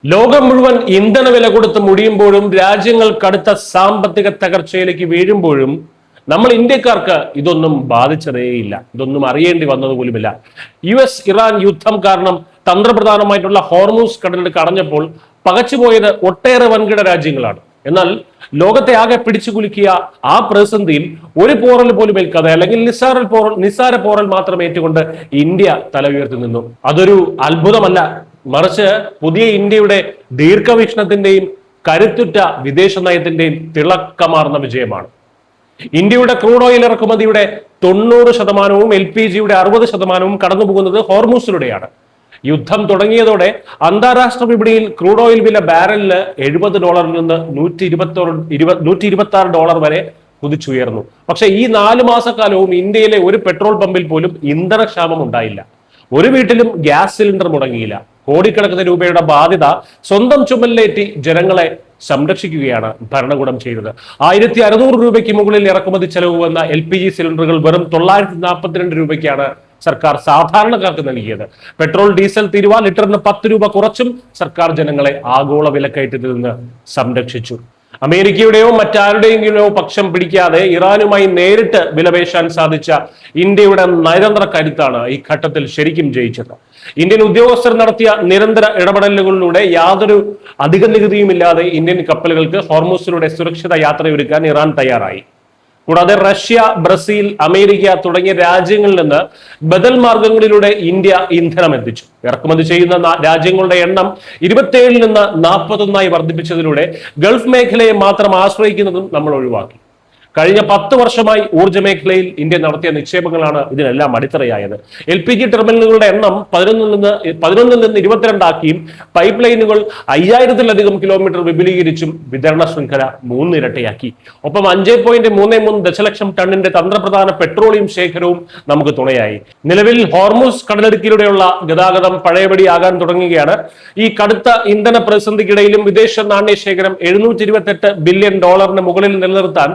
ലോകം മുഴുവൻ ഇന്ധന വില കൊടുത്ത് മുടിയുമ്പോഴും രാജ്യങ്ങൾ കടുത്ത സാമ്പത്തിക തകർച്ചയിലേക്ക് വീഴുമ്പോഴും നമ്മൾ ഇന്ത്യക്കാർക്ക് ഇതൊന്നും ബാധിച്ചതേയില്ല. ഇതൊന്നും അറിയേണ്ടി വന്നതുപോലുമില്ല. US-ഇറാൻ യുദ്ധം കാരണം തന്ത്രപ്രധാനമായിട്ടുള്ള ഹോർമൂസ് കടലിടുക്ക് അടഞ്ഞപ്പോൾ പകച്ചുപോയത് ഒട്ടേറെ വൻകിട രാജ്യങ്ങളാണ്. എന്നാൽ ലോകത്തെ ആകെ പിടിച്ചു കുലുക്കിയ ആ പ്രതിസന്ധിയിൽ ഒരു പോറൽ പോലും ഏൽക്കാതെ, അല്ലെങ്കിൽ നിസ്സാര പോറൽ മാത്രം ഏറ്റുകൊണ്ട് ഇന്ത്യ തല ഉയർത്തി നിന്നു. അതൊരു അത്ഭുതമല്ല, മറിച്ച് പുതിയ ഇന്ത്യയുടെ ദീർഘവീക്ഷണത്തിന്റെയും കരുത്തുറ്റ വിദേശ നയത്തിന്റെയും തിളക്കമാർന്ന വിജയമാണ്. ഇന്ത്യയുടെ ക്രൂഡ് ഓയിൽ ഇറക്കുമതിയുടെ 90%, LPG-യുടെ 60% കടന്നുപോകുന്നത് ഹോർമൂസിലൂടെയാണ്. യുദ്ധം തുടങ്ങിയതോടെ അന്താരാഷ്ട്ര വിപണിയിൽ ക്രൂഡ് ഓയിൽ വില ബാരലിന് $70 നിന്ന് $126 വരെ കുതിച്ചുയർന്നു. പക്ഷെ ഈ 4 മാസക്കാലവും ഇന്ത്യയിലെ ഒരു പെട്രോൾ പമ്പിൽ പോലും ഇന്ധനക്ഷാമം ഉണ്ടായില്ല. ഒരു വീട്ടിലും ഗ്യാസ് സിലിണ്ടർ മുടങ്ങിയില്ല. കോടിക്കണക്കിന് രൂപയുടെ ബാധ്യത സ്വന്തം ചുമലിലേറ്റി ജനങ്ങളെ സംരക്ഷിക്കുകയാണ് ഭരണകൂടം ചെയ്തത്. 1600 രൂപയ്ക്ക് മുകളിൽ ഇറക്കുമതി ചെലവ് വന്ന LPG സിലിണ്ടറുകൾ വെറും 942 രൂപയ്ക്കാണ് സർക്കാർ സാധാരണക്കാർക്ക് നൽകിയത്. പെട്രോൾ ഡീസൽ തീരുവ ലിറ്ററിന് 10 രൂപ കുറച്ചും സർക്കാർ ജനങ്ങളെ ആഗോള വിലക്കയറ്റത്തിൽ നിന്ന് സംരക്ഷിച്ചു. അമേരിക്കയുടെയോ മറ്റാരുടെയെങ്കിലോ പക്ഷം പിടിക്കാതെ ഇറാനുമായി നേരിട്ട് വിലപേശാൻ സാധിച്ച ഇന്ത്യയുടെ നയതന്ത്ര കരുത്താണ് ഈ ഘട്ടത്തിൽ ശരിക്കും ജയിച്ചത്. ഇന്ത്യൻ ഉദ്യോഗസ്ഥർ നടത്തിയ നിരന്തര ഇടപെടലുകളിലൂടെ യാതൊരു അധിക നികുതിയുമില്ലാതെ ഇന്ത്യൻ കപ്പലുകൾക്ക് ഹോർമൂസിലൂടെ സുരക്ഷിത യാത്രയൊരുക്കാൻ ഇറാൻ തയ്യാറായി. കൂടാതെ റഷ്യ, ബ്രസീൽ, അമേരിക്ക തുടങ്ങിയ രാജ്യങ്ങളിൽ നിന്ന് ബദൽ മാർഗങ്ങളിലൂടെ ഇന്ത്യ ഇന്ധനം എത്തിച്ചു. ഇറക്കുമതി ചെയ്യുന്ന രാജ്യങ്ങളുടെ എണ്ണം 27 നിന്ന് 41 വർദ്ധിപ്പിച്ചതിലൂടെ ഗൾഫ് മേഖലയെ മാത്രം ആശ്രയിക്കുന്നതും നമ്മൾ ഒഴിവാക്കി. കഴിഞ്ഞ 10 വർഷമായി ഊർജ്ജ മേഖലയിൽ ഇന്ത്യ നടത്തിയ നിക്ഷേപങ്ങളാണ് ഇതിനെല്ലാം അടിത്തറയായത്. LPG ടെർമിനലുകളുടെ എണ്ണം 11 നിന്ന് 22 ആക്കിയും പൈപ്പ് ലൈനുകൾ 5000-ലധികം കിലോമീറ്റർ വിപുലീകരിച്ചും വിതരണ ശൃംഖല 3 ഇരട്ടിയാക്കി. ഒപ്പം 5.33 ദശലക്ഷം ടണ്ണിന്റെ തന്ത്രപ്രധാന പെട്രോളിയം ശേഖരവും നമുക്ക് തുണയായി. നിലവിൽ ഹോർമൂസ് കടലിടുക്കിലൂടെയുള്ള ഗതാഗതം പഴയപടിയാകാൻ തുടങ്ങുകയാണ്. ഈ കടുത്ത ഇന്ധന പ്രതിസന്ധിക്കിടയിലും വിദേശ നാണ്യ ശേഖരം $728 ബില്യൺ മുകളിൽ നിലനിർത്താൻ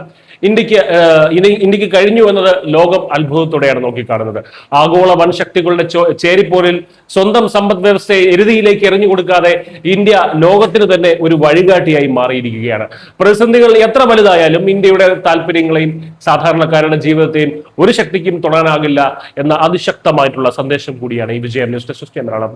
ഇന്ത്യക്ക് കഴിഞ്ഞു എന്നത് ലോകം അത്ഭുതത്തോടെയാണ് നോക്കിക്കാണുന്നത്. ആഗോള വൻശക്തികളുടെ ചേരിപ്പോരിൽ സ്വന്തം സമ്പദ് വ്യവസ്ഥയെ എരുതിയിലേക്ക് എറിഞ്ഞു കൊടുക്കാതെ ഇന്ത്യ ലോകത്തിന് തന്നെ ഒരു വഴികാട്ടിയായി മാറിയിരിക്കുകയാണ്. പ്രതിസന്ധികൾ എത്ര വലുതായാലും ഇന്ത്യയുടെ താല്പര്യങ്ങളെയും സാധാരണക്കാരുടെ ജീവിതത്തെയും ഒരു ശക്തിക്കും തൊടാനാകില്ല എന്ന അതിശക്തമായിട്ടുള്ള സന്ദേശം കൂടിയാണ് ഈ വിജയം. News desk Malayalam.